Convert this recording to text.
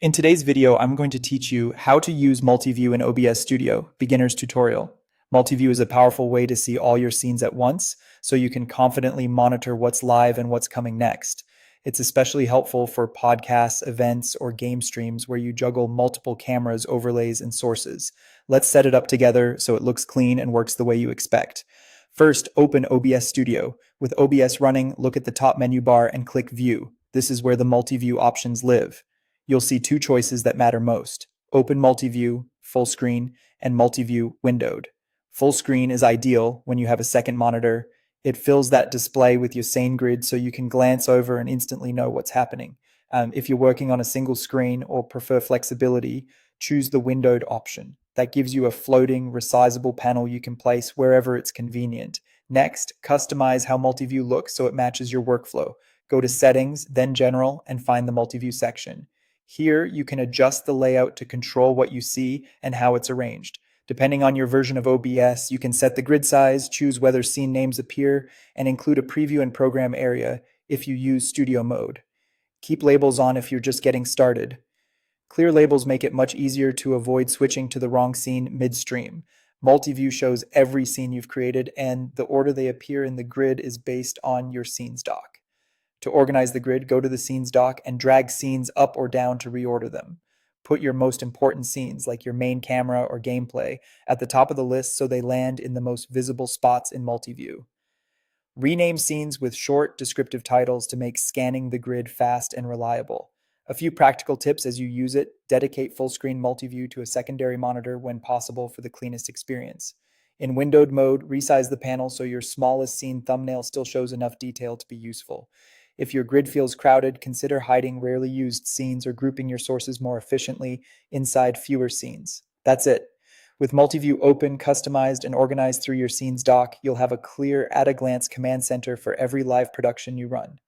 In today's video, I'm going to teach you how to use Multiview in OBS Studio, beginner's tutorial. Multiview is a powerful way to see all your scenes at once, so you can confidently monitor what's live and what's coming next. It's especially helpful for podcasts, events, or game streams where you juggle multiple cameras, overlays, and sources. Let's set it up together so it looks clean and works the way you expect. First, open OBS Studio. With OBS running, look at the top menu bar and click View. This is where the Multiview options live. You'll see two choices that matter most: Open Multiview, Full Screen, and Multiview Windowed. Full Screen is ideal when you have a second monitor. It fills that display with your scene grid so you can glance over and instantly know what's happening. If you're working on a single screen or prefer flexibility, choose the Windowed option. That gives you a floating, resizable panel you can place wherever it's convenient. Next, customize how Multiview looks so it matches your workflow. Go to Settings, then General, and find the Multiview section. Here, you can adjust the layout to control what you see and how it's arranged. Depending on your version of OBS, you can set the grid size, choose whether scene names appear, and include a preview and program area if you use studio mode. Keep labels on if you're just getting started. Clear labels make it much easier to avoid switching to the wrong scene midstream. Multiview shows every scene you've created, and the order they appear in the grid is based on your scenes dock. To organize the grid, go to the scenes dock and drag scenes up or down to reorder them. Put your most important scenes, like your main camera or gameplay, at the top of the list so they land in the most visible spots in Multiview. Rename scenes with short, descriptive titles to make scanning the grid fast and reliable. A few practical tips as you use it: dedicate full screen Multiview to a secondary monitor when possible for the cleanest experience. In windowed mode, resize the panel so your smallest scene thumbnail still shows enough detail to be useful. If your grid feels crowded, consider hiding rarely used scenes or grouping your sources more efficiently inside fewer scenes. That's it. With Multiview open, customized, and organized through your scenes dock, you'll have a clear, at-a-glance command center for every live production you run.